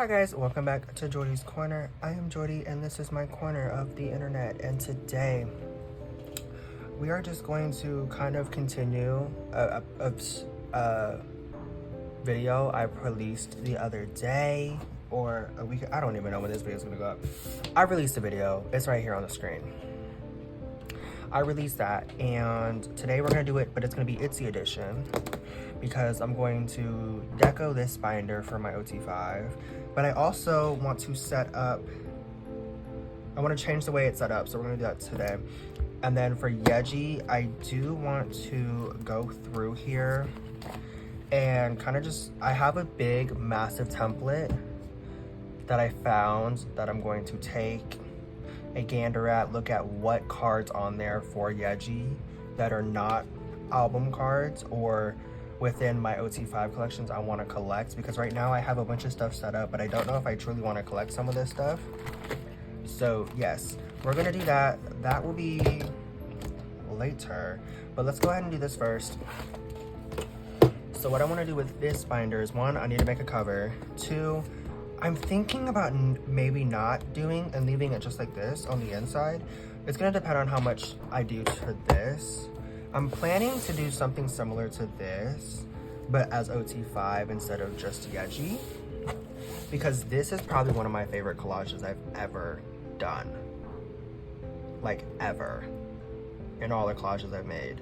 Hi guys, welcome back to Jordi's Corner. I am Jordi and this is my corner of the internet, and today we are just going to kind of continue a video I released the other day or a week. I don't even know when this video is gonna go up. I released a video, it's right here on the screen. I released that, and today we're gonna do it, but it's gonna be ITZY edition because I'm going to deco this binder for my OT5, but I also want to set up, I want to change the way it's set up, so we're gonna do that today. And then for YEJI, I do want to go through here and kind of just, I have a big, massive template that I found that I'm going to take a gander at, look at what cards on there for YEJI that are not album cards or within my OT5 collections I want to collect, because right now I have a bunch of stuff set up, but I don't know if I truly want to collect some of this stuff. So yes, we're gonna do that. That will be later, but let's go ahead and do this first. So what I want to do with this binder is, one, I need to make a cover. Two, I'm thinking about maybe not doing and leaving it just like this on the inside. It's gonna depend on how much I do to this. I'm planning to do something similar to this, but as OT5 instead of just YEJI, because this is probably one of my favorite collages I've ever done. Like, ever. In all the collages I've made.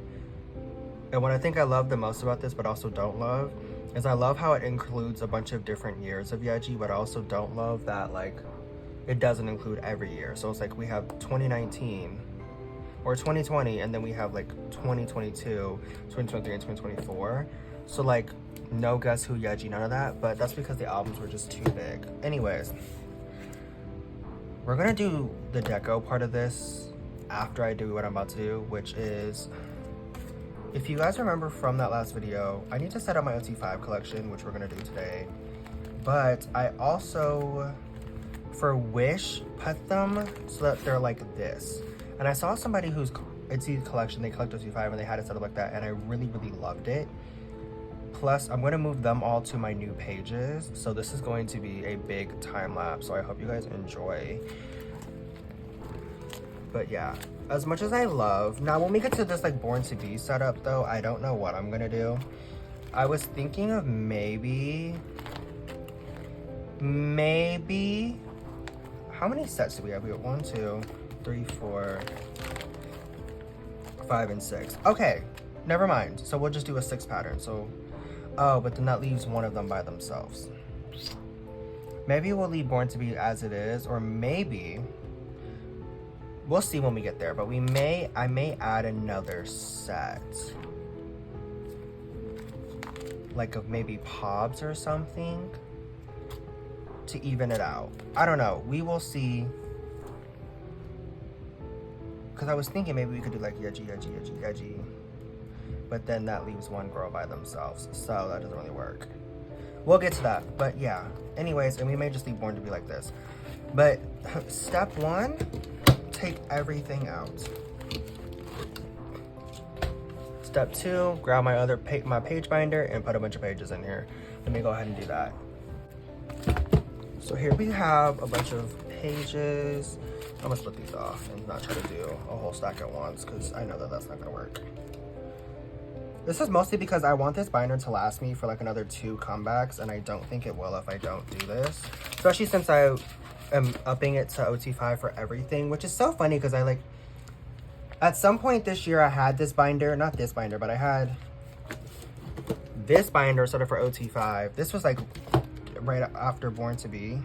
And what I think I love the most about this, but also don't love, is I love how it includes a bunch of different years of YEJI, but I also don't love that, like, it doesn't include every year. So it's like we have 2019, or 2020, and then we have like 2022, 2023, and 2024. So like, no Guess Who YEJI, none of that, but that's because the albums were just too big. Anyways, we're gonna do the deco part of this after I do what I'm about to do, which is, if you guys remember from that last video, I need to set up my OT5 collection, which we're gonna do today. But I also, for Wish, put them so that they're like this. And I saw somebody whose ITZY collection, they collect OT5 and they had it set up like that, and I really, really loved it. Plus, I'm gonna move them all to my new pages, so this is going to be a big time lapse, so I hope you guys enjoy. But yeah, as much as I love, now when we get to this like Born to Be setup though, I don't know what I'm gonna do. I was thinking of maybe, how many sets do we have? We have 1, 2, 3, 4, 5, and 6. Okay, never mind. So we'll just do a 6 pattern. So, oh, but then that leaves one of them by themselves. Maybe we'll leave Born to Be as it is, or maybe, we'll see when we get there, but I may add another set. Like of maybe Pobs or something to even it out. I don't know, we will see. Because I was thinking maybe we could do like YEJI, but then that leaves one girl by themselves, so that doesn't really work. We'll get to that, but yeah. Anyways, and we may just leave Born to Be like this. But step 1, take everything out. Step 2, grab my other my page binder and put a bunch of pages in here. Let me go ahead and do that. So here we have a bunch of pages. I'm gonna split these off and not try to do a whole stack at once, because I know that that's not gonna work. This is mostly because I want this binder to last me for like another 2 comebacks, and I don't think it will if I don't do this. Especially since I am upping it to OT5 for everything, which is so funny because I like, at some point this year I had this binder, not this binder, but I had this binder sort of for OT5. This was like right after Born to Be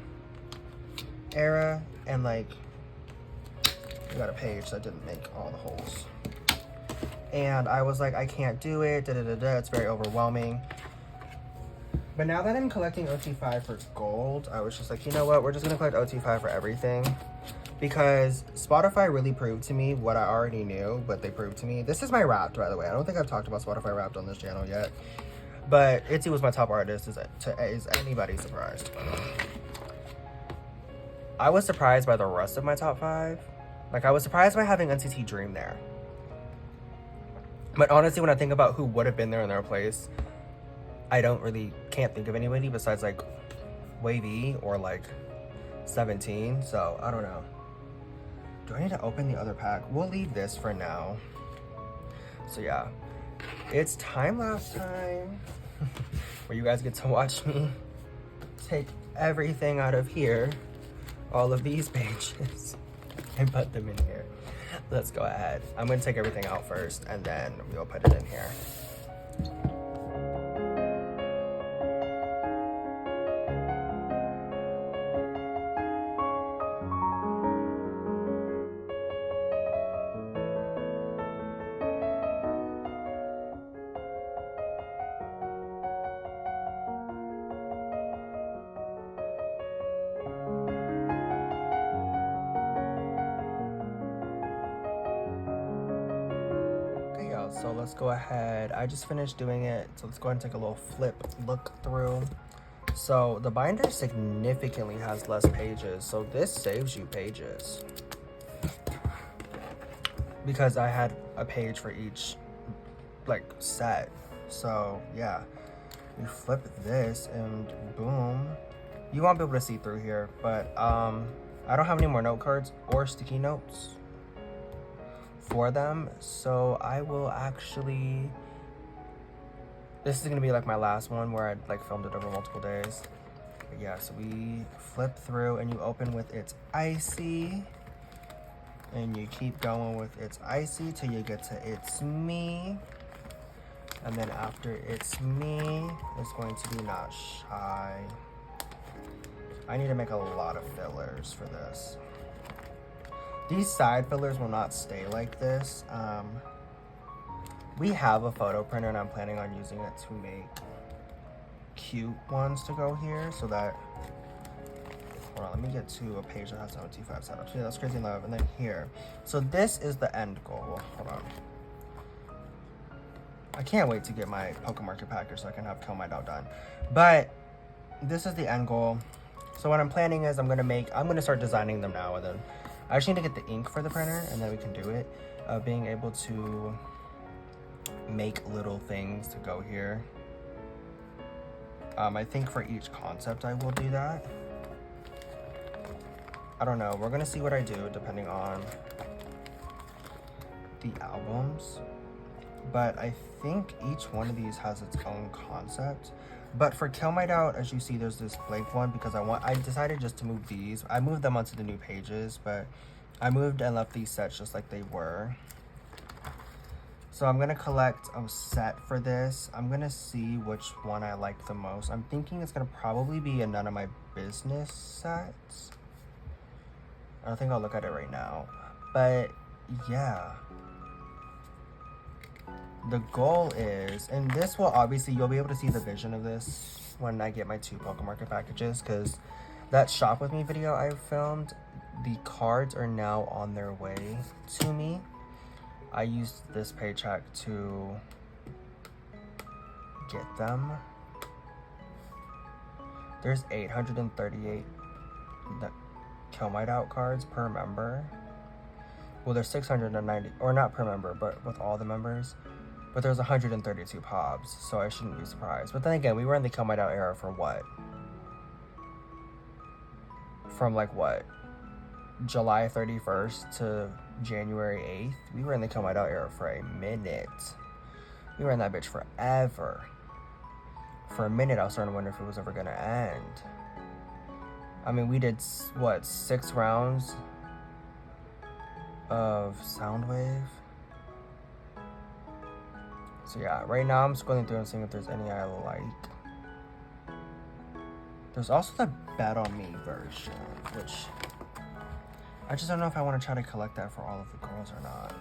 era, and like, I got a page that didn't make all the holes. And I was like, I can't do it, it's very overwhelming. But now that I'm collecting OT5 for gold, I was just like, you know what, we're just gonna collect OT5 for everything. Because Spotify really proved to me what I already knew, but they proved to me. This is my Wrapped, by the way. I don't think I've talked about Spotify Wrapped on this channel yet. But ITZY was my top artist, is anybody surprised? I was surprised by the rest of my top 5. Like, I was surprised by having NCT Dream there. But honestly, when I think about who would have been there in their place, I can't think of anybody besides like wavy or like 17, so I don't know. Do I need to open the other pack? We'll leave this for now. So yeah, it's time-lapse time where you guys get to watch me take everything out of here, all of these pages, and put them in here. Let's go ahead. I'm gonna take everything out first and then we'll put it in here. So let's go ahead. I just finished doing it, so let's go ahead and take a little flip look through. So the binder significantly has less pages, so this saves you pages because I had a page for each like set. So yeah, you flip this and boom, you won't be able to see through here, but I don't have any more note cards or sticky notes for them, so I will actually, this is gonna be like my last one where I like filmed it over multiple days. But yeah, so we flip through and you open with It's Icy and you keep going with It's Icy till you get to It's Me, and then after It's Me it's going to be Not Shy. I need to make a lot of fillers for this. These side fillers will not stay like this. We have a photo printer and I'm planning on using it to make cute ones to go here so that, hold on, let me get to a page that has 025 setup. So yeah, that's Crazy Love, and then here. So this is the end goal. Hold on. I can't wait to get my Pokemarket packer so I can have Kill My Dog done. But this is the end goal. So what I'm planning is I'm gonna start designing them now, and then I just need to get the ink for the printer and then we can do it. Being able to make little things to go here. I think for each concept I will do that. I don't know, we're gonna see what I do depending on the albums. But I think each one of these has its own concept. But for Kill My Doubt, as you see, there's this blank one because I decided just to move these. I moved them onto the new pages, but I moved and left these sets just like they were. So I'm gonna collect a set for this. I'm gonna see which one I like the most. I'm thinking it's gonna probably be a None of My Business sets. I don't think I'll look at it right now. But yeah. The goal is, and this will obviously, you'll be able to see the vision of this when I get my 2 Pokemarket packages, because that Shop With Me video I filmed, the cards are now on their way to me. I used this paycheck to get them. There's 838 Kill My Doubt cards per member. Well, there's 690, or not per member, but with all the members. But there's 132 POBs, so I shouldn't be surprised. But then again, we were in the Kill My Doubt era for what? From like what? July 31st to January 8th? We were in the Kill My Doubt era for a minute. We were in that bitch forever. For a minute, I was starting to wonder if it was ever gonna end. I mean, we did, what, 6 rounds of Soundwave? So yeah, right now I'm scrolling through and seeing if there's any I like. There's also the Bet On Me version, which I just don't know if I want to try to collect that for all of the girls or not.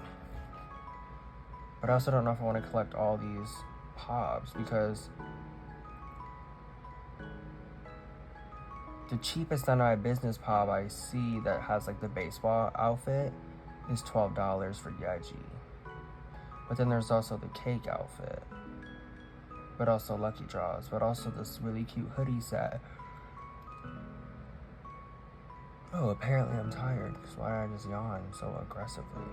But I also don't know if I want to collect all these POBs, because the cheapest None of My Business POB I see that has like the baseball outfit is $12 for EIG. But then there's also the cake outfit, but also Lucky Draws, but also this really cute hoodie set. Oh, apparently I'm tired, because why did I just yawn so aggressively?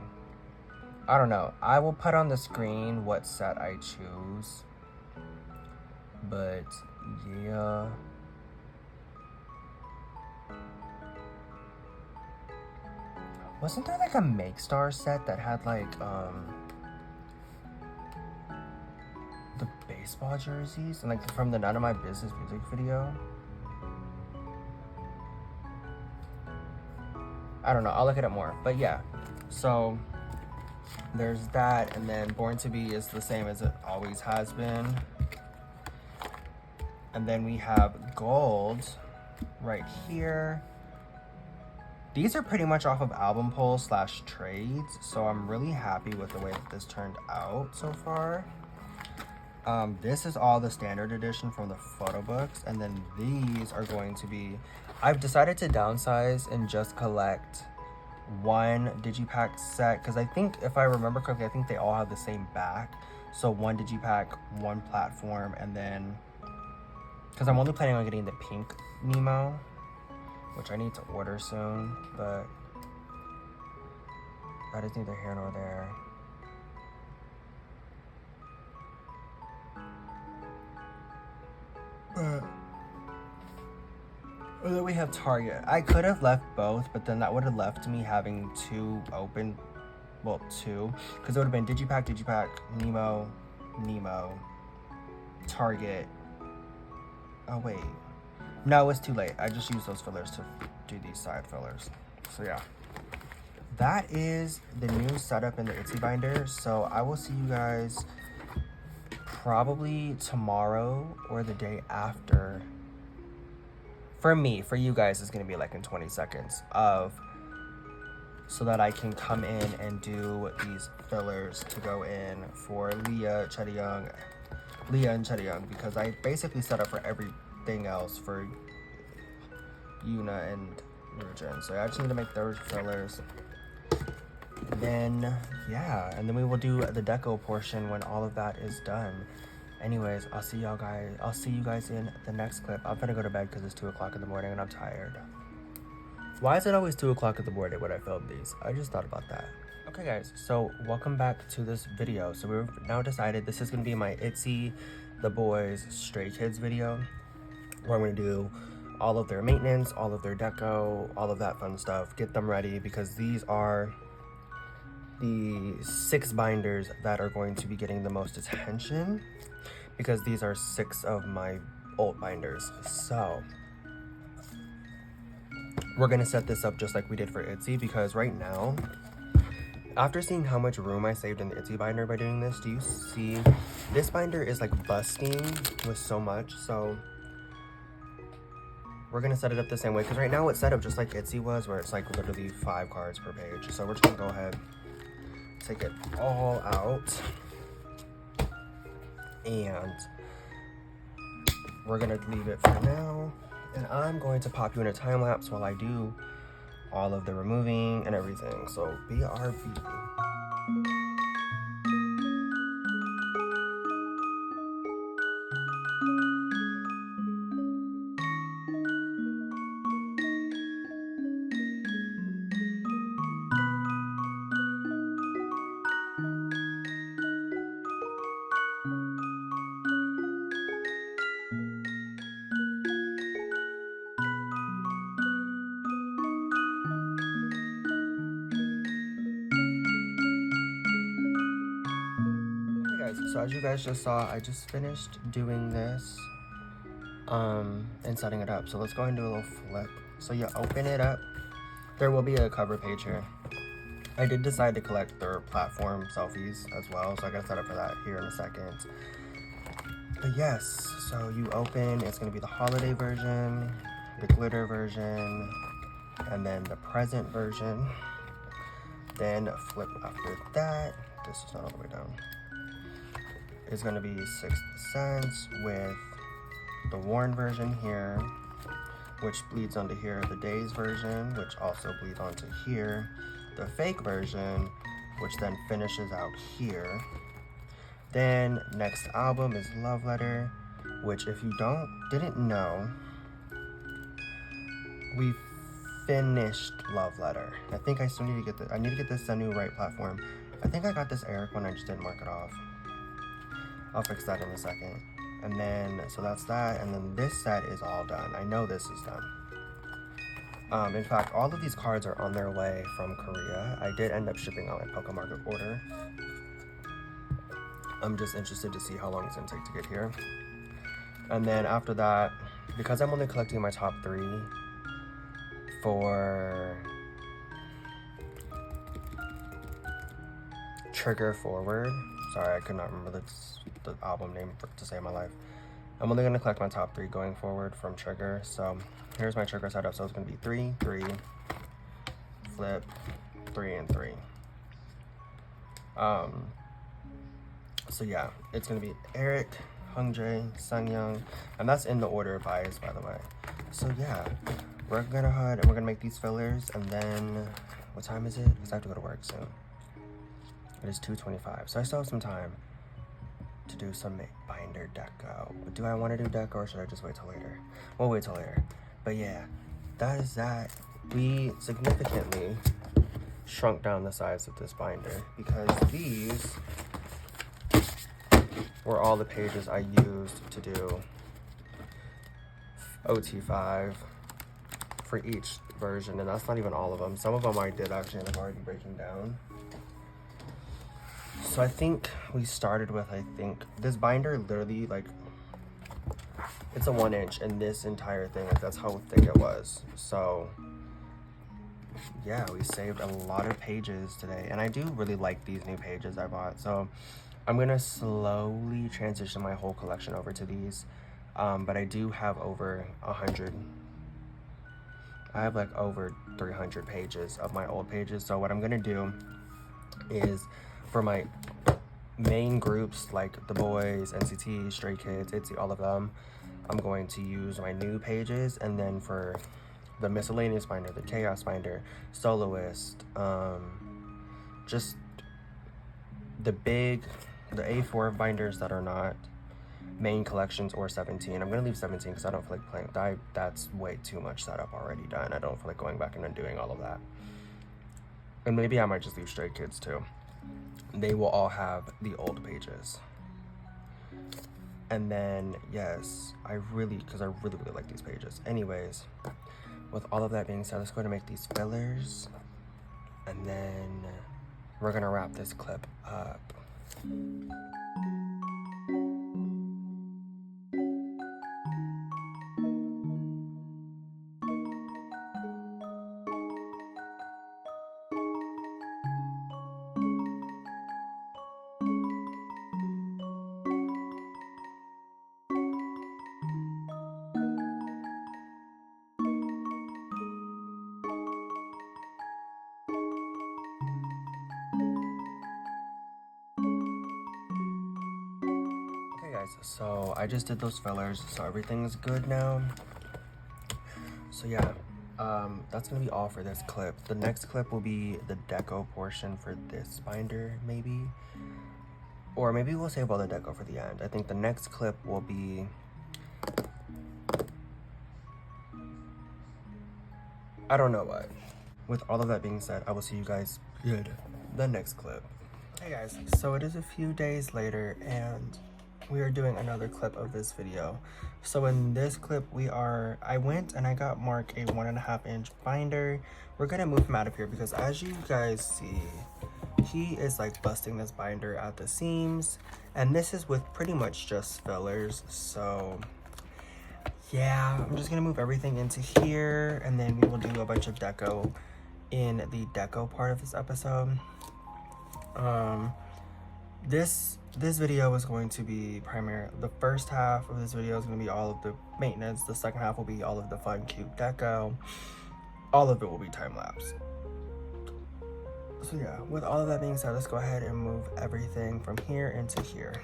I don't know. I will put on the screen what set I choose. But yeah. Wasn't there like a Make Star set that had like the baseball jerseys and like from the None of My Business music video? I don't know, I'll look it up more. But yeah, so there's that, and then Born to Be is the same as it always has been. And then we have Gold right here. These are pretty much off of album polls / trades, so I'm really happy with the way that this turned out so far. This is all the standard edition from the photo books, and then these are going to be, I've decided to downsize and just collect one digipack set, because I think, if I remember correctly, I think they all have the same back. So one digipack, one platform, and then, because I'm only planning on getting the pink Nemo, which I need to order soon, but that is neither here nor there. And then we have Target. I could have left both, but then that would have left me having two open, well, two, because it would have been Digipack, Nemo, Target. Oh wait, no, it's too late. I just used those fillers to do these side fillers. So yeah, that is the new setup in the ITZY binder. So I will see you guys probably tomorrow or the day after. For me, for you guys, it's gonna be like in 20 seconds so that I can come in and do these fillers to go in for Leah and Chedi Young, because I basically set up for everything else for Yuna and Nurjan. So I just need to make those fillers. Then yeah, and then we will do the deco portion when all of that is done. Anyways, I'll see you guys in the next clip. I'm gonna go to bed because it's 2 o'clock in the morning and I'm tired. Why is it always 2 o'clock in the morning when I film these? I just thought about that. Okay guys, so welcome back to this video. So we've now decided this is gonna be my ITZY, the BOYZ, Stray Kids video, where I'm gonna do all of their maintenance, all of their deco, all of that fun stuff, get them ready, because these are the 6 binders that are going to be getting the most attention, because these are 6 of my old binders. So we're gonna set this up just like we did for ITZY, because right now, after seeing how much room I saved in the ITZY binder by doing this, do you see this binder is like busting with so much? So we're gonna set it up the same way, because right now it's set up just like ITZY was, where it's like literally 5 cards per page. So we're just gonna go ahead, take it all out, and we're gonna leave it for now, and I'm going to pop you in a time lapse while I do all of the removing and everything. So BRB. So as you guys just saw, I just finished doing this and setting it up. So let's go and do a little flip. So you open it up. There will be a cover page here. I did decide to collect their platform selfies as well, so I gotta set up for that here in a second. But yes, so you open, it's gonna be the holiday version, the glitter version, and then the present version. Then flip after that. This is not all the way down. Is going to be Sixth Sense with the worn version here, which bleeds onto here, the Days version, which also bleeds onto here, the fake version, which then finishes out here. Then next album is Love Letter, which if you didn't know, we finished Love Letter. I think I still need to get this. I need to get this a new right platform. I think I got this Eric one, I just didn't mark it off. I'll fix that in a second. And then, so that's that. And then this set is all done. I know this is done. In fact, all of these cards are on their way from Korea. I did end up shipping out my Poké Market order. I'm just interested to see how long it's gonna take to get here. And then after that, because I'm only collecting my top 3 for Trigger Forward. Sorry, I could not remember the album name to save my life. I'm only gonna collect my top 3 going forward from Trigger. So here's my Trigger setup. So it's gonna be 3, 3, flip, 3, and 3. So yeah, it's gonna be Eric, Hungjae, Sungyoung, and that's in the order of BOYZ, by the way. So yeah, we're gonna head and we're gonna make these fillers, and then what time is it? Because I have to go to work soon. It is 2:25, so I still have some time to do some binder deco. But do I want to do deco, or should I just wait till later? We'll wait till later. But yeah, that is that. We significantly shrunk down the size of this binder because these were all the pages I used to do OT5 for each version, and that's not even all of them. Some of them I did actually end up already breaking down. So I think we started with, this binder literally, like, it's a 1 inch, and this entire thing, like, that's how thick it was. So yeah, we saved a lot of pages today, and I do really like these new pages I bought. So I'm gonna slowly transition my whole collection over to these, but I do have over 100. I have like over 300 pages of my old pages. So what I'm gonna do is, for my main groups like the BOYZ, NCT, Stray Kids, ITZY, all of them, I'm going to use my new pages, and then for the miscellaneous binder, the chaos binder, soloist, just the A4 binders that are not main collections or 17. I'm gonna leave 17 because I don't feel like playing. That's way too much setup already done. I don't feel like going back and undoing all of that. And maybe I might just leave Stray Kids too. They will all have the old pages. And then, yes, because I really like these pages. Anyways, with all of that being said, let's go ahead and make these fillers. And then we're gonna wrap this clip up. So I just did those fillers, so everything's good now. So yeah, that's gonna be all for this clip. The next clip will be the deco portion for this binder, maybe, or maybe we'll save all the deco for the end. I think the next clip will be, I don't know what. With all of that being said, I will see you guys in the next clip. Hey guys, so it is a few days later, and we are doing another clip of this video. So in this clip, I went and I got Mark a 1.5 inch binder. We're gonna move him out of here because, as you guys see, he is like busting this binder at the seams, and this is with pretty much just fillers. So yeah, I'm just gonna move everything into here, and then we will do a bunch of deco in the deco part of this episode. This video is going to be the first half of this video is going to be all of the maintenance. The second half will be all of the fun, cute deco. All of it will be time-lapse. So yeah, with all of that being said, let's go ahead and move everything from here into here.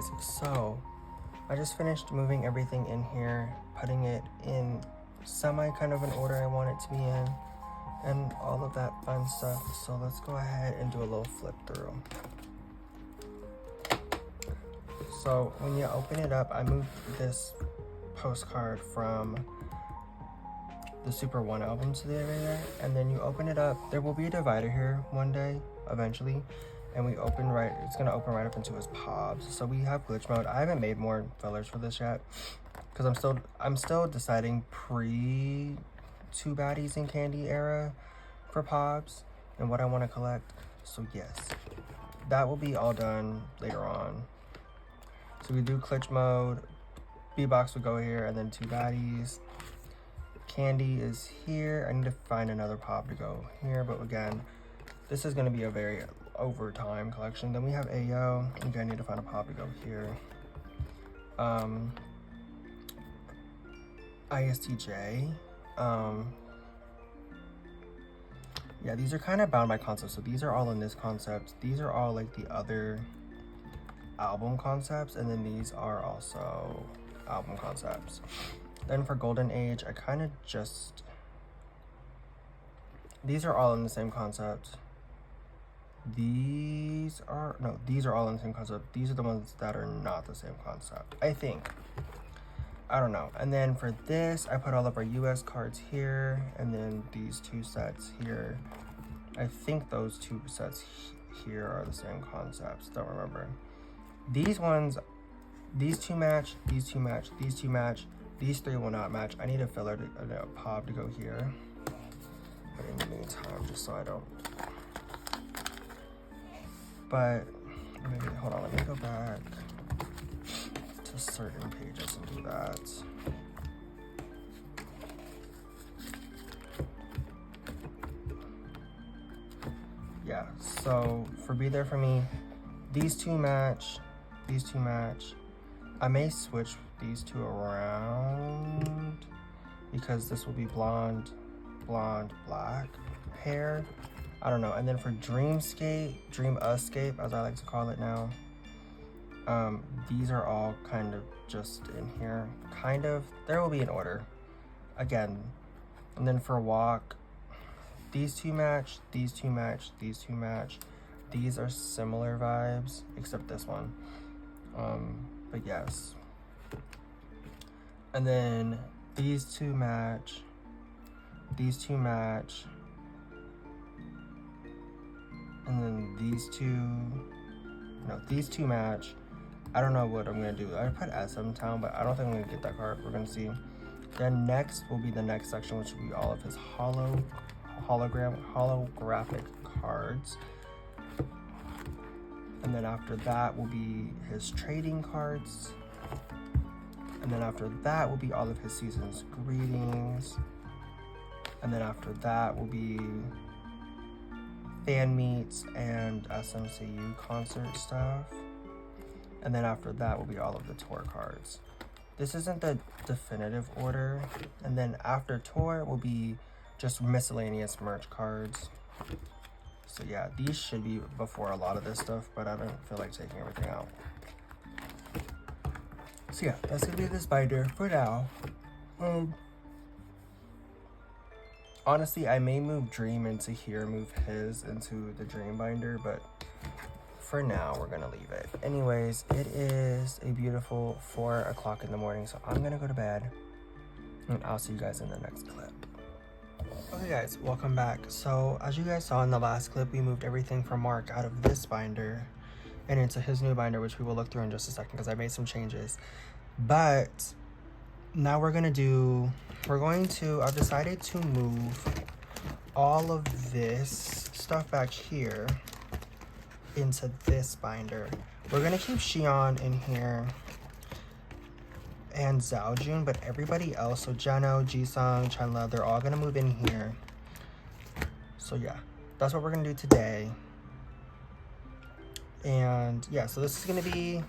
guys, so I just finished moving everything in here, putting it in semi kind of an order I want it to be in, and all of that fun stuff. So let's go ahead and do a little flip through. So when you open it up, I moved this postcard from the Super 1 album to the other, and then you open it up. There will be a divider here one day, eventually, and we open right, it's gonna open right up into his pobs. So we have glitch mode. I haven't made more fillers for this yet, because I'm still deciding pre 2 baddies in candy era for pobs and what I want to collect. So yes, that will be all done later on. So we do glitch mode, B-box would go here, and then 2 baddies. Candy is here. I need to find another pop to go here, but again, this is going to be a very overtime collection. Then we have AO. Again, I need to find a pop to go here. ITZY. Yeah, these are kind of bound by concept. So these are all in this concept. These are all like the other album concepts, and then these are also album concepts. Then for Golden Age, I kind of just, these are all in the same concept. These are all in the same concept. These are the ones that are not the same concept, I think. I don't know. And then for this, I put all of our US cards here, and then these 2 sets here. I think those 2 sets here are the same concepts. Don't remember. These ones, these 2 match, these 2 match, these 2 match. These 3 will not match. I need a filler, a pop to go here. But in the meantime, just so I don't. But, maybe, hold on, let me go back to certain pages and do that. Yeah, so for Be There For Me, these 2 match, these 2 match. I may switch these 2 around because this will be blonde, black hair. I don't know. And then for Dreamscape, Dream-escape, as I like to call it now, these are all kind of just in here. Kind of. There will be an order. Again. And then for Walk, these 2 match, these 2 match, these 2 match. These are similar vibes, except this one. But yes. And then these 2 match. These 2 match. And then these 2. No, these 2 match. I don't know what I'm gonna do. I put SM Town, but I don't think I'm gonna get that card. We're gonna see. Then next will be the next section, which will be all of his holographic cards. And then after that will be his trading cards. And then after that will be all of his season's greetings. And then after that will be fan meets and SMCU concert stuff. And then after that will be all of the tour cards. This isn't the definitive order. And then after tour will be just miscellaneous merch cards. So yeah, these should be before a lot of this stuff, but I don't feel like taking everything out. So yeah, that's gonna be this binder for now. Honestly, I may move Dream into here, move his into the Dream binder, but for now, we're gonna leave it. Anyways, it is a beautiful 4 o'clock in the morning, so I'm gonna go to bed, and I'll see you guys in the next clip. Okay guys, welcome back. So as you guys saw in the last clip, we moved everything from Mark out of this binder and into his new binder, which we will look through in just a second because I made some changes. But now I've decided to move all of this stuff back here into this binder. We're gonna keep Xion in here and Zhaojun, but everybody else, so Jeno, Jisung, Chenle, they're all gonna move in here. So yeah, that's what we're gonna do today. And yeah, so this is gonna be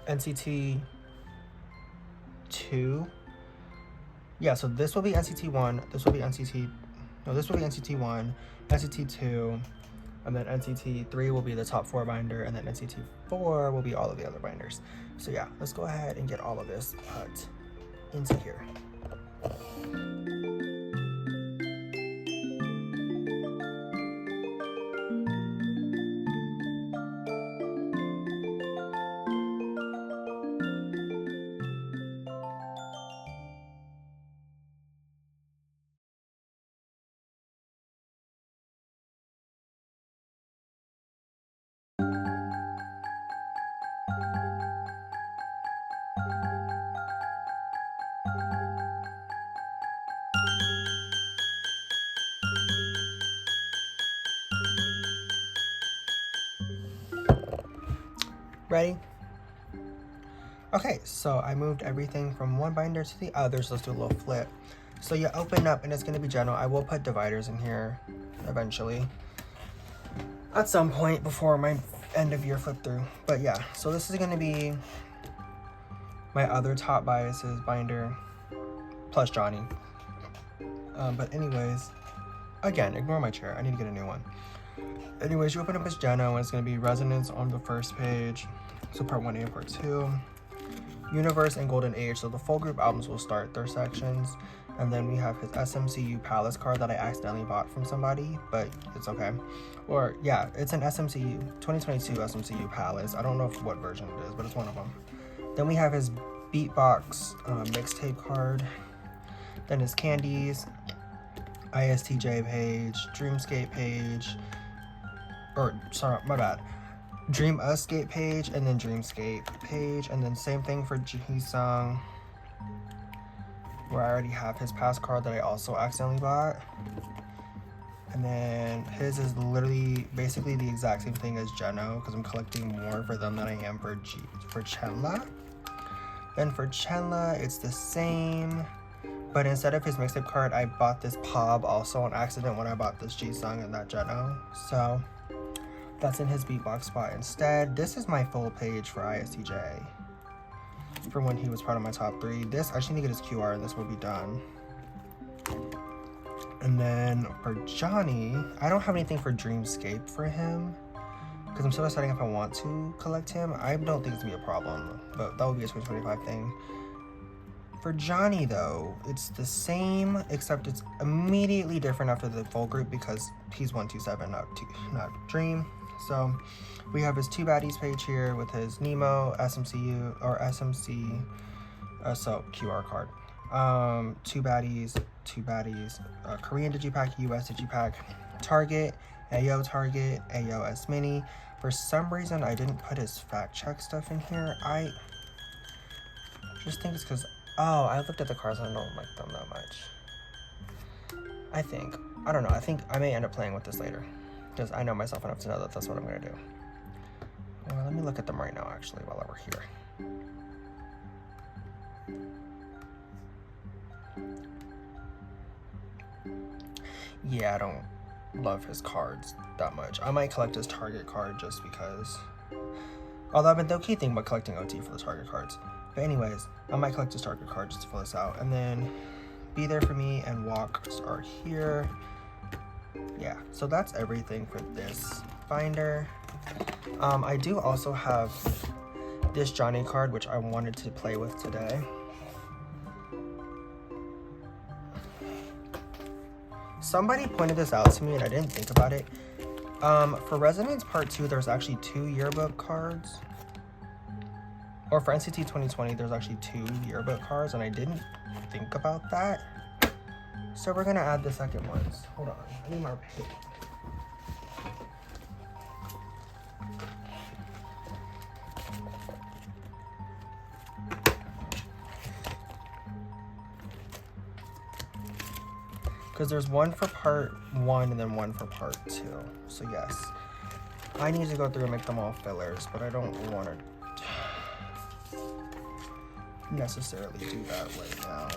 NCT 2. Yeah, so this will be NCT 1, this will be NCT 1, NCT 2, And then NCT 3 will be the top 4 binder, and then NCT 4 will be all of the other binders. So yeah, let's go ahead and get all of this put into here. Ready? Okay, so I moved everything from one binder to the other, so let's do a little flip. So you open up and it's gonna be general. I will put dividers in here eventually. At some point before my end of year flip through. But yeah, so this is gonna be my other top biases binder plus Johnny. But anyways, again, ignore my chair. I need to get a new one. Anyways, you open up as Geno and it's gonna be Resonance on the first page. So part 1A and part 2. Universe and Golden Age. So the full group albums will start their sections. And then we have his SMCU Palace card that I accidentally bought from somebody, but it's okay. Or yeah, it's an SMCU 2022 SMCU Palace. I don't know what version it is, but it's one of them. Then we have his Beatbox mixtape card. Then his Candies, ISTJ page, Dreamscape page, or sorry, my bad. Dream Escape page, and then Dreamscape page, and then same thing for Jihee-sung, where I already have his pass card that I also accidentally bought. And then his is literally basically the exact same thing as Geno, because I'm collecting more for them than I am for Chenla. Then for Chenla, it's the same, but instead of his mixtape card, I bought this Pob also on accident when I bought this Jisung and that Geno. So that's in his beatbox spot instead. This is my full page for ISTJ for when he was part of my top 3. This, I just need to get his QR and this will be done. And then for Johnny, I don't have anything for Dreamscape for him because I'm still deciding if I want to collect him. I don't think it's gonna be a problem, but that would be a 2025 thing. For Johnny though, it's the same, except it's immediately different after the full group because he's 127, not Dream. So we have his 2 baddies page here with his Nemo, SMCU, or SMC, so QR card. 2 baddies, Korean Digipack, US Digipack, Target, Ayo Target, Ayo S Mini. For some reason, I didn't put his fact check stuff in here. I just think it's because, I looked at the cards and I don't like them that much. I don't know, I think I may end up playing with this later. Because I know myself enough to know that that's what I'm going to do. Well, let me look at them right now, actually, while we're here. Yeah, I don't love his cards that much. I might collect his Target card just because. Although I've been thinking about collecting OT for the Target cards. But anyways, I might collect his Target card just to fill this out. And then Be There For Me and Walk are here. Yeah, so that's everything for this binder. I do also have this Johnny card, which I wanted to play with today. Somebody pointed this out to me and I didn't think about it. For Resonance Part 2, there's actually 2 yearbook cards. Or for NCT 2020, there's actually 2 yearbook cards, and I didn't think about that. So we're gonna add the second ones. Hold on, I need my paper. Because there's one for part 1 and then one for part 2. So yes, I need to go through and make them all fillers, but I don't want to necessarily do that right now.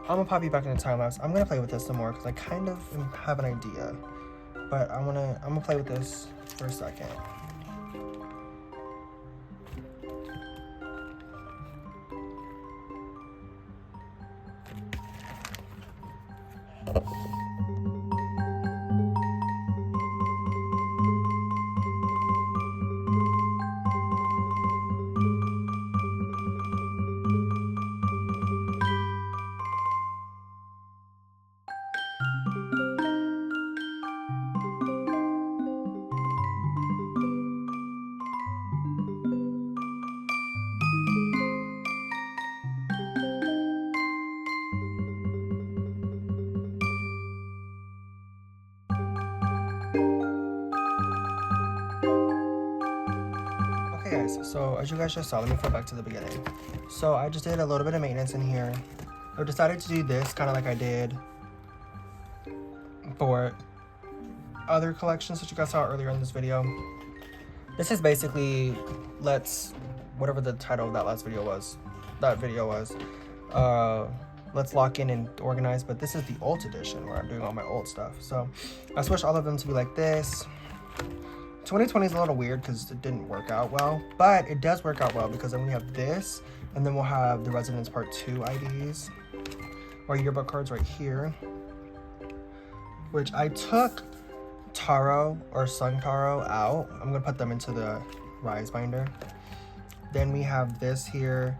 I'm gonna pop you back in the time lapse. I'm gonna play with this some more because I kind of have an idea, but I'm gonna play with this for a second. Okay guys, so as you guys just saw, let me flip back to the beginning. So I just did a little bit of maintenance in here. I decided to do this kind of like I did for other collections that you guys saw earlier in this video. This is basically whatever the title of that video was, let's lock in and organize, but this is the old edition where I'm doing all my old stuff. So I switched all of them to be like this. 2020 is a little weird because it didn't work out well, but it does work out well because then we have this, and then we'll have the Residence Part 2 IDs or yearbook cards right here, which I took Taro or Sung Taro out. I'm gonna put them into the Rise binder. Then we have this here.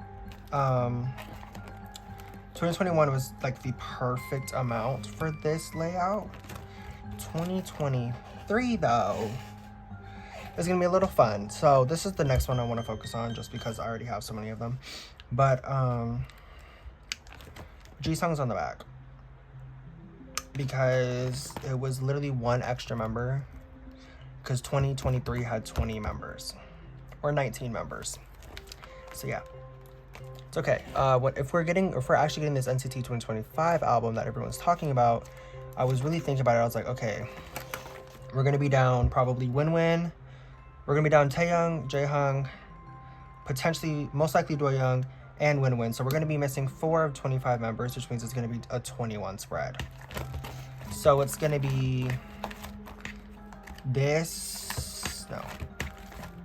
2021 was like the perfect amount for this layout. 2023 though, it's gonna be a little fun. So this is the next one I want to focus on just because I already have so many of them. But G-Sung's on the back because it was literally one extra member, because 2023 had 20 members or 19 members. So yeah, it's okay. If we're actually getting this NCT 2025 album that everyone's talking about, I was really thinking about it. I was like, okay, we're gonna be down probably Win-Win. We're gonna be down Taehyung, Jaehyung, potentially, most likely Doyoung, and Win-Win. So we're gonna be missing 4 of 25 members, which means it's gonna be a 21 spread. So it's gonna be this, no.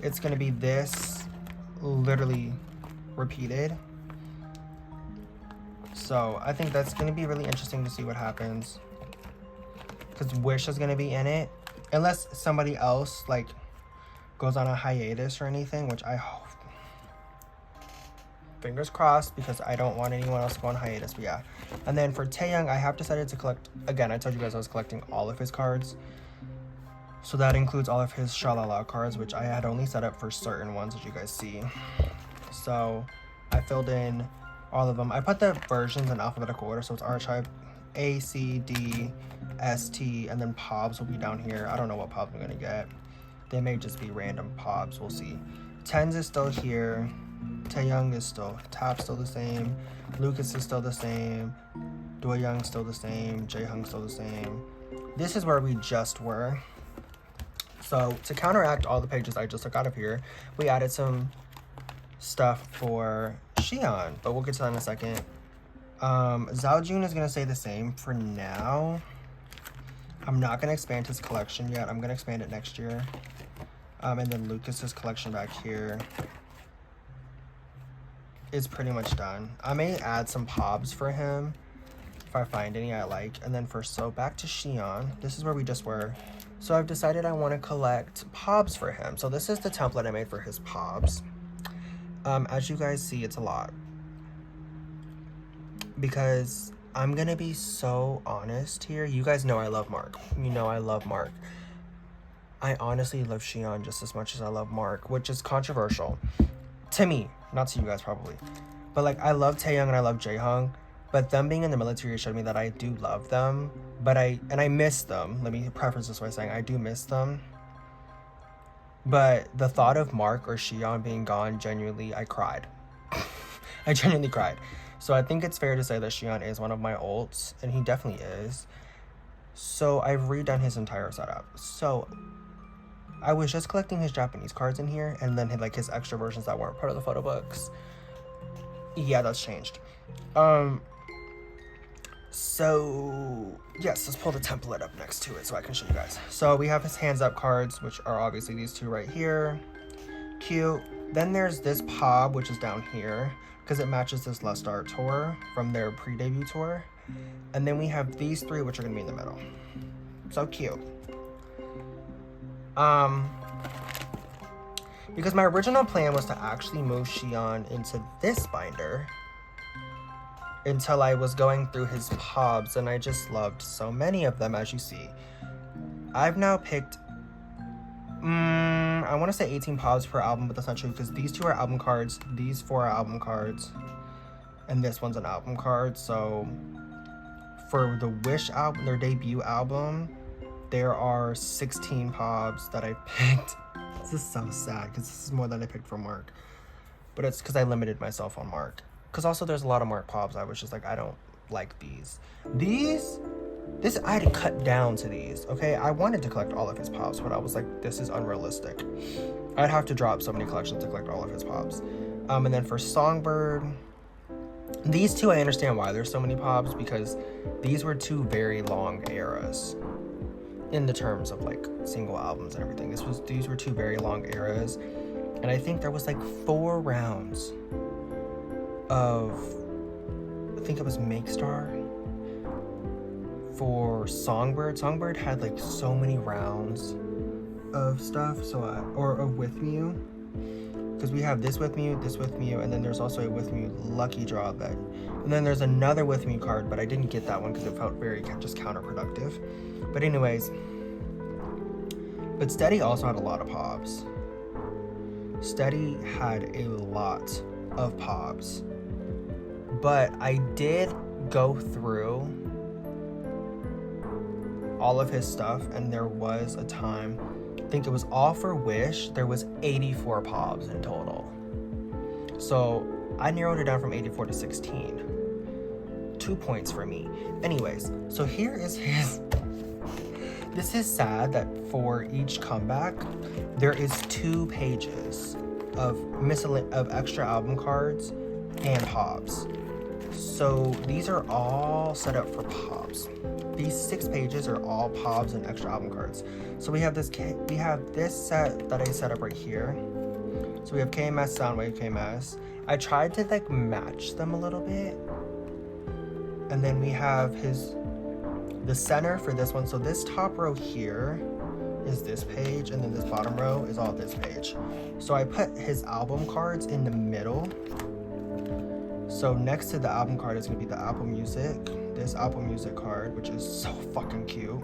It's gonna be this literally repeated. So I think that's gonna be really interesting to see what happens. Because Wish is gonna be in it. Unless somebody else like goes on a hiatus or anything, which I hope. Fingers crossed, because I don't want anyone else to go on hiatus, but yeah. And then for Taehyung, I have decided to collect, again, I told you guys I was collecting all of his cards. So that includes all of his Shalala cards, which I had only set up for certain ones, as you guys see. So I filled in all of them. I put the versions in alphabetical order, so it's Archetype A, C, D, S, T, and then Pobs will be down here. I don't know what Pobs I'm gonna get. They may just be random Pobs, we'll see. Tens is still here. Taehyung is still, Tap's still the same. Lucas is still the same. Doyoung's still the same. Jaehyung's still the same. This is where we just were. So to counteract all the pages I just took out of here, we added some stuff for Xion, but we'll get to that in a second. Zhaojun is gonna stay the same for now. I'm not gonna expand his collection yet. I'm gonna expand it next year. And then Lucas's collection back here is pretty much done. I may add some Pobs for him if I find any I like. And then back to Xion. This is where we just were. So I've decided I want to collect Pobs for him. So this is the template I made for his Pobs. As you guys see, it's a lot. Because I'm gonna be so honest here. You guys know I love Mark. You know I love Mark. I honestly love Xion just as much as I love Mark, which is controversial. To me, not to you guys probably. But like, I love Taehyung and I love Jaehyung. But them being in the military showed me that I do love them. But I miss them. Let me preface this by saying I do miss them. But the thought of Mark or Xion being gone, genuinely, I cried. I genuinely cried. So I think it's fair to say that Xion is one of my ults, and he definitely is. So I've redone his entire setup. So I was just collecting his Japanese cards in here, and then like his extra versions that weren't part of the photo books. Yeah, that's changed. So yes, let's pull the template up next to it so I can show you guys. So we have his hands up cards, which are obviously these two right here. Cute. Then there's this Pob, which is down here, because it matches this Lestar tour from their pre-debut tour. And then we have these three, which are gonna be in the middle. So cute. Because my original plan was to actually move Xion into this binder until I was going through his pobs, and I just loved so many of them, as you see. I've now picked, I want to say 18 pobs per album, but that's not true because these two are album cards, these four are album cards, and this one's an album card. So for the Wish album, their debut album, there are 16 pobs that I picked. This is so sad because this is more than I picked for Mark. But it's because I limited myself on Mark. Because also there's a lot of Mark pobs. I was just like, I don't like these. I had to cut down to these, okay? I wanted to collect all of his pobs, but I was like, this is unrealistic. I'd have to drop so many collections to collect all of his pobs. And then for Songbird, these two, I understand why there's so many pobs, because these were two very long eras in the terms of like single albums and everything. These were two very long eras, and I think there was like 4 rounds of, I think it was Make Star for Songbird. Songbird had like so many rounds of stuff, or of With Me, because we have this With Me, and then there's also a With Me Lucky Draw and then there's another With Me card, but I didn't get that one because it felt very just counterproductive. But anyways, but Steady also had a lot of pobs. Steady had a lot of pobs, but I did go through all of his stuff, and there was a time, I think it was all for Wish, there was 84 pobs in total. So I narrowed it down from 84 to 16. 2 points for me. Anyways, so here is his. This is sad that for each comeback, there is 2 pages of extra album cards and pobs. So these are all set up for pobs. These 6 pages are all pobs and extra album cards. So we have this set that I set up right here. So we have KMS, Soundwave, KMS. I tried to like match them a little bit. And then we have the center for this one. So this top row here is this page, and then this bottom row is all this page. So I put his album cards in the middle. So next to the album card is gonna be the Apple Music, this Apple Music card, which is so fucking cute.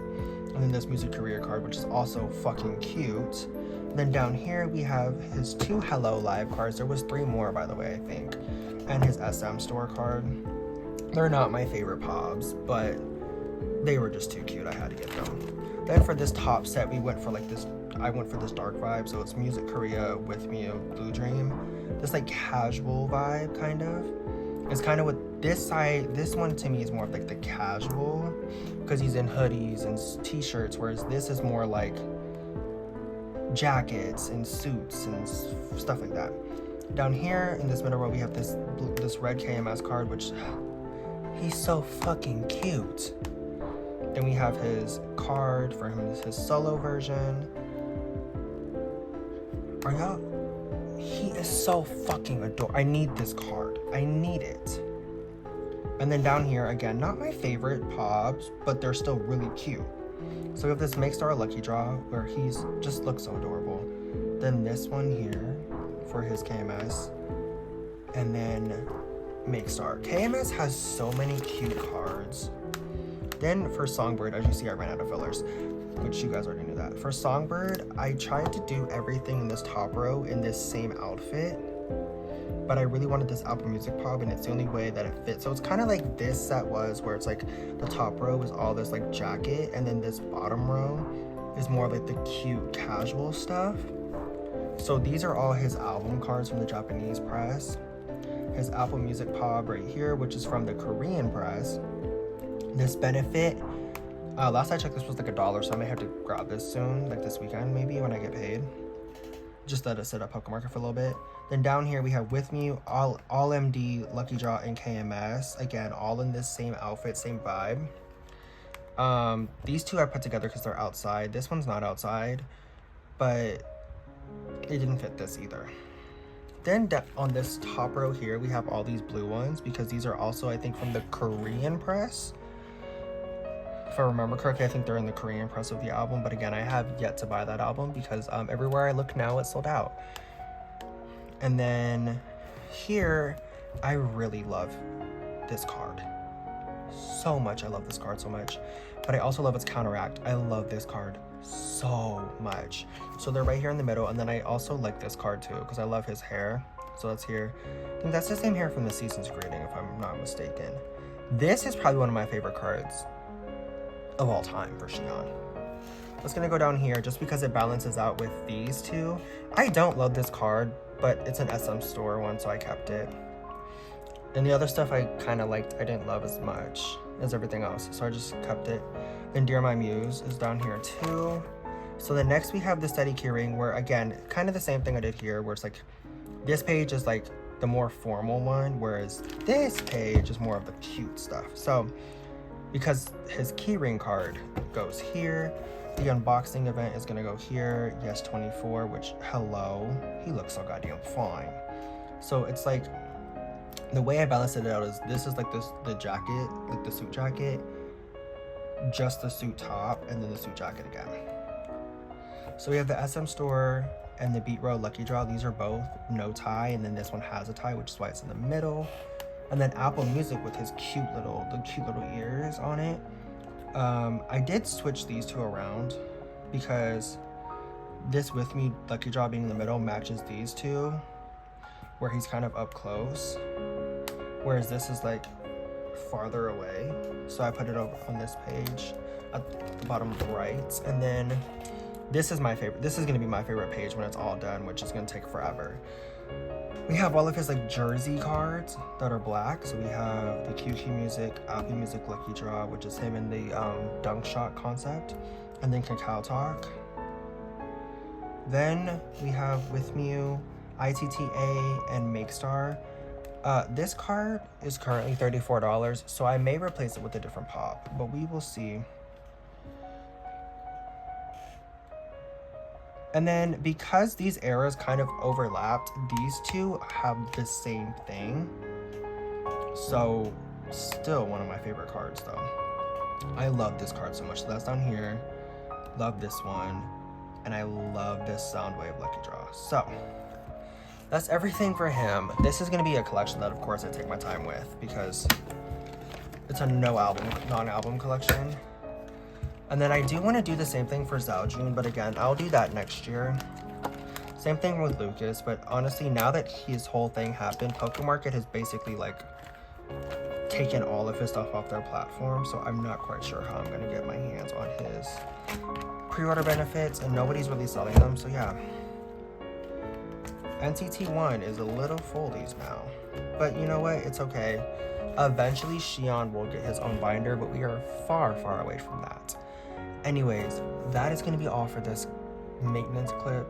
And then this Music Career card, which is also fucking cute. And then down here we have his 2 Hello Live cards. There was 3 more, by the way, I think. And his SM Store card. They're not my favorite pobs, but they were just too cute. I had to get them. Then for this top set, we went for like this. I went for this dark vibe. So it's Music Korea, With Me, Blue Dream. This like casual vibe, kind of. It's kind of what this side. This one to me is more of like the casual, because he's in hoodies and t-shirts, whereas this is more like jackets and suits and stuff like that. Down here in this middle row, we have this red KMS card, which he's so fucking cute. Then we have his card for him, his solo version. He is so fucking adorable. I need this card. I need it. And then down here, again, not my favorite pobs, but they're still really cute. So we have this Make Star Lucky Draw, where he's just looks so adorable. Then this one here for his KMS. And then Make Star. KMS has so many cute cards. Then for Songbird, as you see, I ran out of fillers, which you guys already knew that. For Songbird, I tried to do everything in this top row in this same outfit, but I really wanted this Apple Music pop, and it's the only way that it fits. So it's kind of like this set was, where it's like the top row is all this like jacket, and then this bottom row is more like the cute casual stuff. So these are all his album cards from the Japanese press. His Apple Music pop right here, which is from the Korean press. This Benefit, last I checked, this was like $1, so I may have to grab this soon, like this weekend maybe when I get paid. Just let it sit at Poké Market for a little bit. Then down here we have With Me, all MD, Lucky Draw, and KMS. Again, all in this same outfit, same vibe. These two I put together because they're outside. This one's not outside, but it didn't fit this either. Then on this top row here, we have all these blue ones, because these are also, I think, from the Korean press. if I remember correctly, I think they're in the Korean press of the album, but again, I have yet to buy that album because everywhere I look now, it's sold out. And then here, I really love this card so much. I love this card so much, but I also love its counteract. I love this card so much. So they're right here in the middle, and then I also like this card too because I love his hair. So that's here. I think that's the same hair from the Seasons greeting, if I'm not mistaken. This is probably one of my favorite cards of all time for Xion. It's gonna go down here just because it balances out with these two. I don't love this card, but it's an SM store one, so I kept it. And the other stuff I kind of liked, I didn't love as much as everything else, so I just kept it. Then Dear My Muse is down here too. So then next we have the Steady Keyring, where again, kind of the same thing I did here, where it's like, this page is like the more formal one, whereas this page is more of the cute stuff. So because his keyring card goes here, the unboxing event is gonna go here, yes 24, which hello, he looks so goddamn fine. So it's like, the way I balanced it out is this is like the jacket, like the suit jacket, just the suit top, and then the suit jacket again. So we have the SM store and the Beat Row Lucky Draw. These are both no tie, and then this one has a tie, which is why it's in the middle. And then Apple Music with his cute little ears on it. I did switch these two around because this With Me Lucky Draw being in the middle matches these two, where he's kind of up close, whereas this is like farther away. So I put it over on this page at the bottom right. And then this is my favorite. This is gonna be my favorite page when it's all done, which is gonna take forever. We have all of his like jersey cards that are black. So we have the QQ Music, Apple Music Lucky Draw, which is him in the dunk shot concept, and then Kakao Talk. Then we have With Me, ITZY, and Make Star. This card is currently $34, so I may replace it with a different pop, but we will see. And then because these eras kind of overlapped, these two have the same thing. So still one of my favorite cards though. I love this card so much. So that's down here. Love this one. And I love this Soundwave Lucky Draw. So that's everything for him. This is gonna be a collection that of course I take my time with because it's a non-album collection. And then I do want to do the same thing for Zhaojun, but again, I'll do that next year. Same thing with Lucas, but honestly, now that his whole thing happened, Pokemarket has basically like taken all of his stuff off their platform, so I'm not quite sure how I'm going to get my hands on his pre-order benefits, and nobody's really selling them, so yeah. NCT1 is a little fullies now, but you know what? It's okay. Eventually, Xion will get his own binder, but we are far, far away from that. Anyways, that is going to be all for this maintenance clip.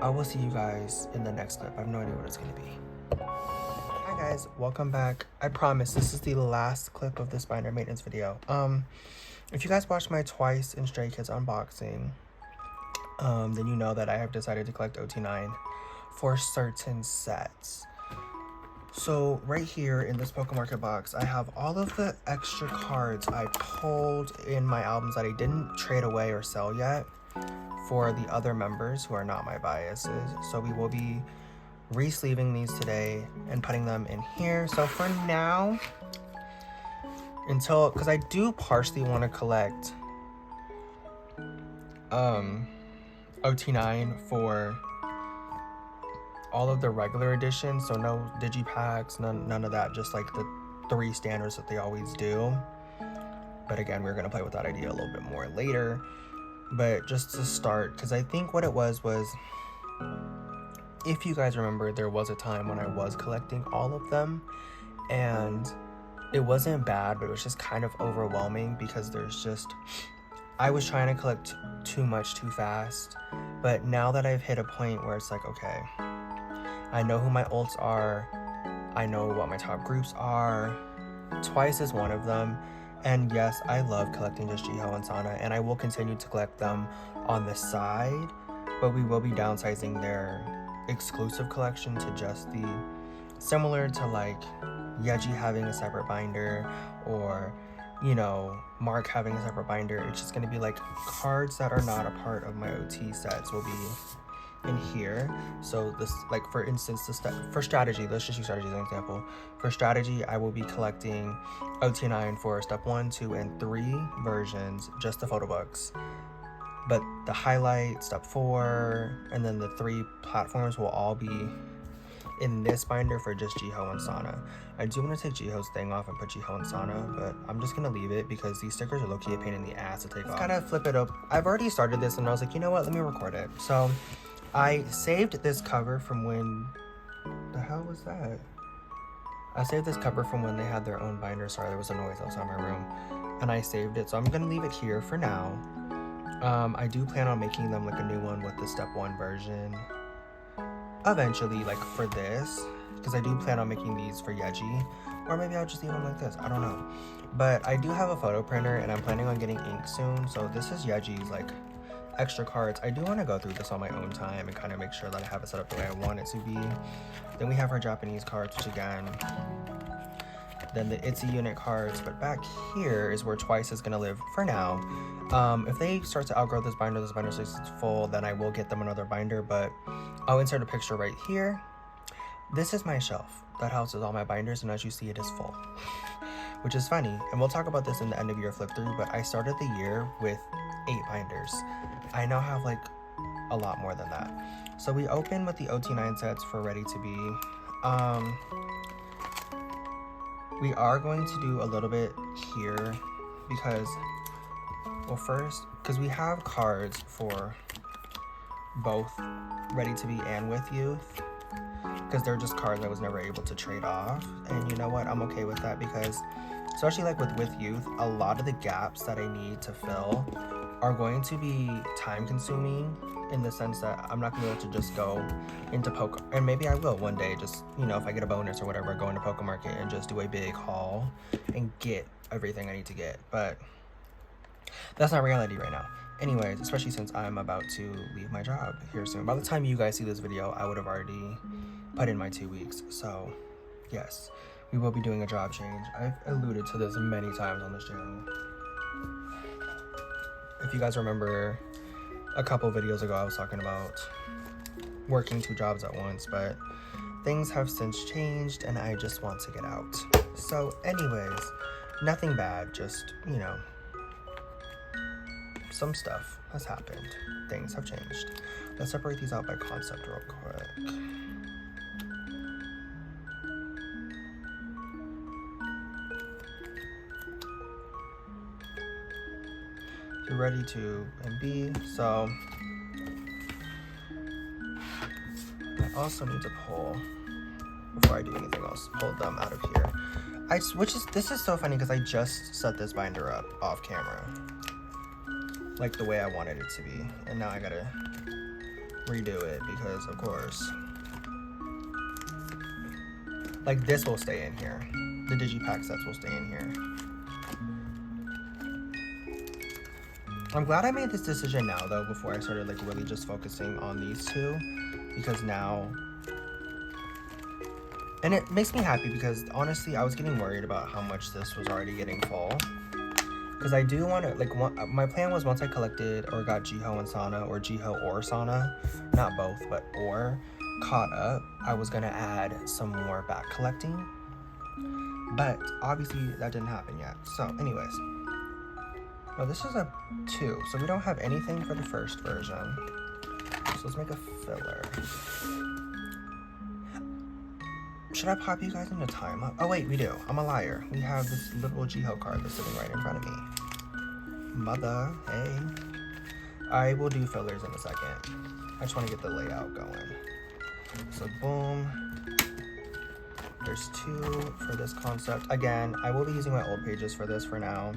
I will see you guys in the next clip. I have no idea what it's going to be. Hi guys, welcome back. I promise this is the last clip of this binder maintenance video. If you guys watched my Twice and Stray Kids unboxing, then you know that I have decided to collect OT9 for certain sets. So right here in this Pokemarket box, I have all of the extra cards I pulled in my albums that I didn't trade away or sell yet for the other members who are not my biases. So we will be re-sleeving these today and putting them in here. So for now, because I do partially want to collect OT9 for all of the regular editions, so no digipacks, none of that, just like the 3 standards that they always do. But again, we're gonna play with that idea a little bit more later. But just to start, because I think what it was, if you guys remember, there was a time when I was collecting all of them, and it wasn't bad, but it was just kind of overwhelming because I was trying to collect too much too fast. But now that I've hit a point where it's like, okay, I know who my ults are, I know what my top groups are, Twice is one of them, and yes, I love collecting just Jihyo and Sana, and I will continue to collect them on the side, but we will be downsizing their exclusive collection to just the, similar to like Yeji having a separate binder, or you know, mark having a separate binder. It's just going to be like cards that are not a part of my OT sets will be in here. So this, like for instance, for strategy, let's just use strategy as an example. For strategy, I will be collecting OT9 for step 1, 2, and 3 versions, just the photo books. But the highlight, step 4, and then the 3 platforms will all be in this binder for just Jihyo and Sana. I do want to take Jiho's thing off and put Jihyo and Sana, but I'm just going to leave it because these stickers are low-key a pain in the ass to take off. Kind of flip it up. I've already started this and I was like, you know what, let me record it. So I saved this cover from when, the hell was that? I saved this cover from when they had their own binder. Sorry, there was a noise outside my room. And I saved it, so I'm going to leave it here for now. I do plan on making them like a new one with the step 1 version eventually, like for this, because I do plan on making these for Yeji, or maybe I'll just leave them like this, I don't know. But I do have a photo printer and I'm planning on getting ink soon, so this is Yeji's like extra cards. I do want to go through this on my own time and kind of make sure that I have it set up the way I want it to be. Then we have our Japanese cards, which again, then the ITZY unit cards, but back here is where Twice is going to live for now. If they start to outgrow this binder stays full, then I will get them another binder, but I'll insert a picture right here. This is my shelf that houses all my binders, and as you see, it is full, which is funny. And we'll talk about this in the end of year flip through, but I started the year with 8 binders. I now have like a lot more than that. So we open with the OT9 sets for Ready to Be. We are going to do a little bit here because, well, first, because we have cards for both Ready to Be and With Youth, because they're just cards I was never able to trade off. And you know what, I'm okay with that, because especially like with Youth, a lot of the gaps that I need to fill are going to be time consuming, in the sense that I'm not gonna be able to just go into Poke, and maybe I will one day, just, you know, if I get a bonus or whatever, go into Poke Market and just do a big haul and get everything I need to get. But that's not reality right now. Anyways, especially since I'm about to leave my job here soon. By the time you guys see this video, I would have already put in my 2 weeks. So yes, we will be doing a job change. I've alluded to this many times on this channel. If you guys remember, a couple videos ago I was talking about working 2 jobs at once, but things have since changed and I just want to get out. So anyways, nothing bad, just, you know, some stuff has happened. Things have changed. Let's separate these out by concept real quick. You're ready to and be. So I also need to pull, before I do anything else, pull them out of here. This is so funny because I just set this binder up off camera, like the way I wanted it to be, and now I gotta redo it because, of course, like this will stay in here. The digipack sets will stay in here. I'm glad I made this decision now, though, before I started like really just focusing on these 2, because now, and it makes me happy because honestly I was getting worried about how much this was already getting full, because I do want to, like, my plan was once I collected or got Jihyo and Sana, or Jihyo or Sana, not both, but or, caught up, I was gonna add some more back collecting, but obviously that didn't happen yet. So anyways, well, this is a 2, so we don't have anything for the first version. So let's make a filler. Should I pop you guys into time? Oh wait, we do. I'm a liar. We have this little Jihyo card that's sitting right in front of me. Mother, hey. I will do fillers in a second. I just want to get the layout going. So boom. There's 2 for this concept. Again, I will be using my old pages for this for now.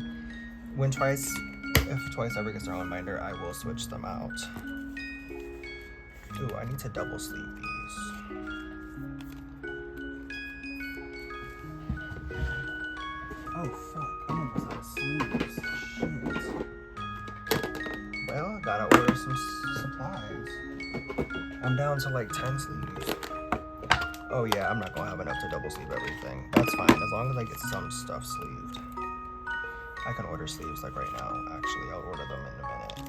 If Twice ever gets their own binder, I will switch them out. Ooh, I need to double sleeve these. Oh fuck, I'm almost out of sleeves. Shit. Well, I gotta order some supplies. I'm down to like 10 sleeves. Oh yeah, I'm not gonna have enough to double sleeve everything. That's fine, as long as I get some stuff sleeved. I can order sleeves like right now. Actually, I'll order them in a minute.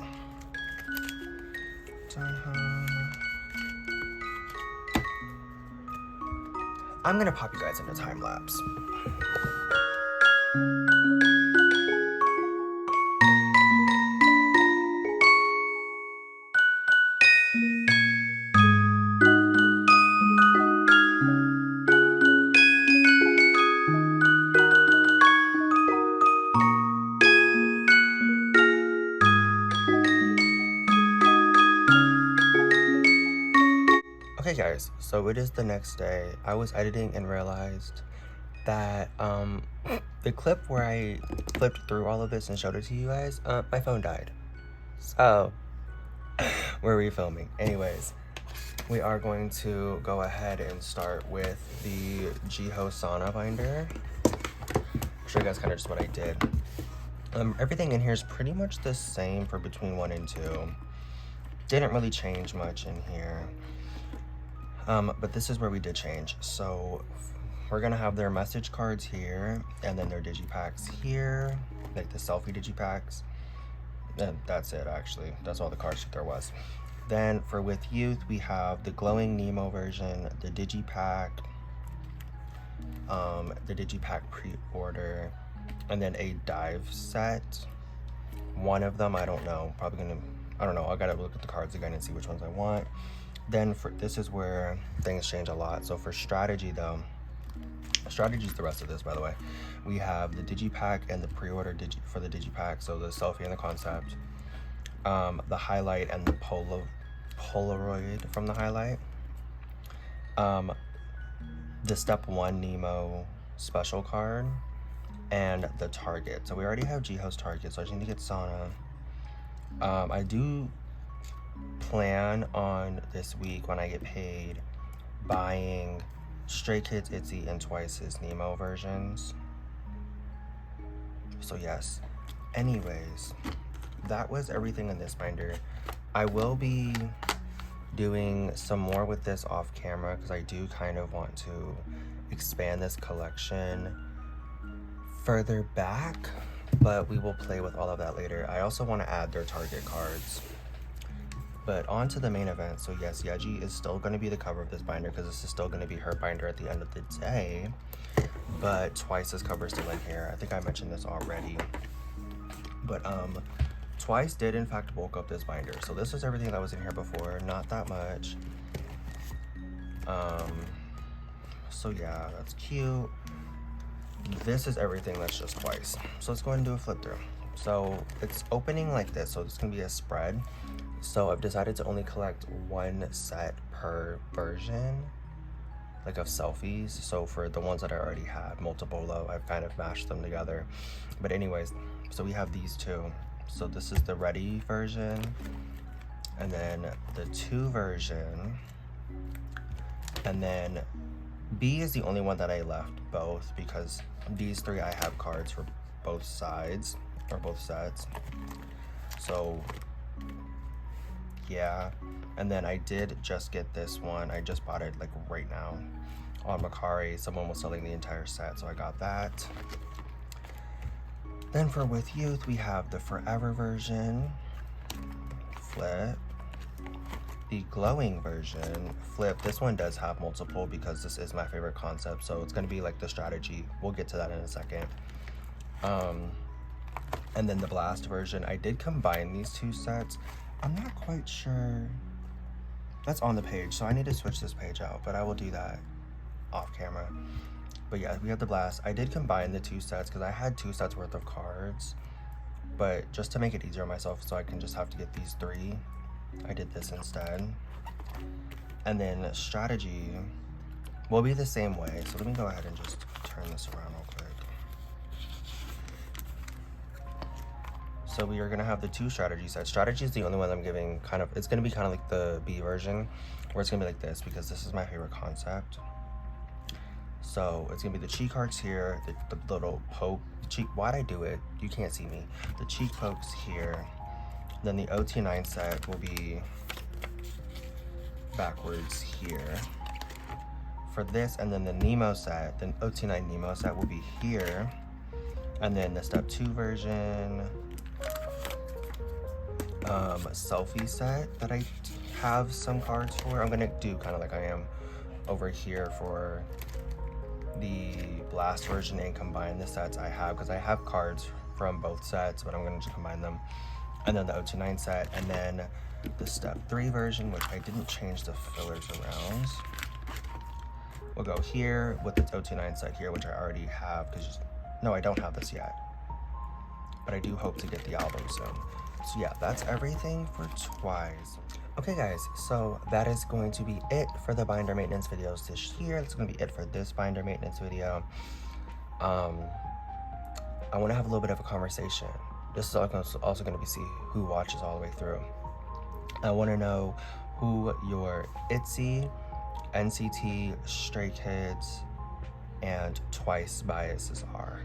I'm gonna pop you guys into time lapse. Okay guys, so it is the next day. I was editing and realized that the clip where I flipped through all of this and showed it to you guys, my phone died. So we're refilming. Anyways, we are going to go ahead and start with the Jiho Sauna binder. I'll show you guys kind of just what I did. Everything in here is pretty much the same for between 1 and 2. Didn't really change much in here. But this is where we did change. So we're gonna have their message cards here, and then their digipacks here, like the selfie digipacks. And that's it, actually. That's all the cards that there was. Then for With Youth, we have the Glowing Nemo version, the digipack, pre-order, and then a dive set. One of them, I don't know. I don't know. I gotta look at the cards again and see which ones I want. Then this is where things change a lot. So for strategy though, strategy is the rest of this, by the way. We have the digipack and the pre-order for the digipack. So the selfie and the concept, the highlight and the Polaroid from the highlight, the Step 1 Nemo special card, and the Target. So we already have Jiho's Target, so I just need to get Sauna. I do plan on this week, when I get paid, buying Stray Kids, ITZY, and TWICE's Nemo versions. So yes. Anyways, that was everything in this binder. I will be doing some more with this off camera because I do kind of want to expand this collection further back, but we will play with all of that later. I also want to add their Target cards. But on to the main event. So yes, Yeji is still going to be the cover of this binder because this is still going to be her binder at the end of the day. But TWICE's cover is still in here. I think I mentioned this already. But TWICE did in fact bulk up this binder. So this is everything that was in here before. Not that much. So yeah, that's cute. This is everything that's just TWICE. So let's go ahead and do a flip through. So it's opening like this. So it's going to be a spread. So I've decided to only collect one set per version, like of selfies. So for the ones that I already had, multiple, I've kind of mashed them together. But anyways, so we have these two. So this is the Ready version, and then the 2 version, and then B is the only one that I left both because these 3 I have cards for both sides, or both sets. So yeah, and then I did just get this one. I just bought it like right now on Mercari. Someone was selling the entire set, so I got that. Then for With Youth, we have the Forever version, flip. The Glowing version, flip. This one does have multiple because this is my favorite concept, so it's gonna be like the strategy. We'll get to that in a second. And then the Blast version, I did combine these 2 sets. I'm not quite sure. That's on the page, so I need to switch this page out, but I will do that off camera. But yeah, we have the Blast. I did combine the 2 sets because I had 2 sets worth of cards, but just to make it easier on myself so I can just have to get these 3, I did this instead. And then strategy will be the same way. So let me go ahead and just turn this around real quick. So we are gonna have the 2 strategy sets. Strategy is the only one I'm giving kind of, it's gonna be kind of like the B version, where it's gonna be like this because this is my favorite concept. So it's gonna be the cheek cards here, the little poke, cheek, why'd I do it? You can't see me. The cheek pokes here. Then the OT9 set will be backwards here for this, and then the Nemo set, the OT9 Nemo set will be here, And then the step 2 version, selfie set that I have some cards for. I'm gonna do kind of like I am over here for the blast version and combine the sets I have, because I have cards from both sets, but I'm gonna just combine them. And then the 029 set, and then the step 3 version, which I didn't change the fillers around. We'll go here with the 029 set here, which I already have, because no, I don't have this yet, but I do hope to get the album soon. So yeah, that's everything for TWICE. Okay guys, so that is going to be it for the binder maintenance videos this year. That's going to be it for this binder maintenance video. I want to have a little bit of a conversation. This is also going to be see who watches all the way through. I want to know who your ITZY, NCT, Stray Kids, and TWICE biases are.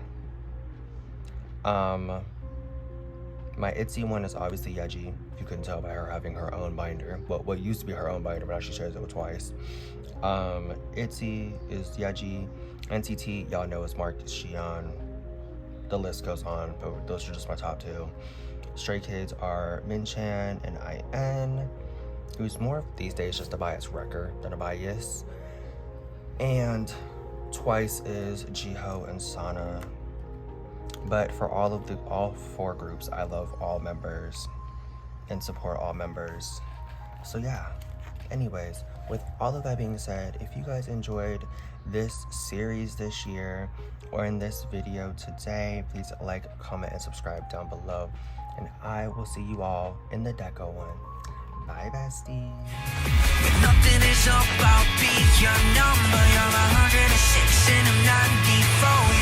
My ITZY one is obviously Yeji. If you couldn't tell by her having her own binder. Well, what used to be her own binder, but now she shares it with TWICE. ITZY is Yeji. NCT, y'all know, is Marcus Xion. The list goes on, but those are just my top 2. Stray Kids are Min-chan and IN, who's more these days just a bias wrecker than a bias. And TWICE is Jiho and Sana. But for all 4 groups, I love all members and support all members. So yeah, anyways, with all of that being said, if you guys enjoyed this series this year or in this video today, please like, comment, and subscribe down below. And I will see you all in the deco one. Bye, besties. Nothing is about being your number. You're 106 and I'm 94.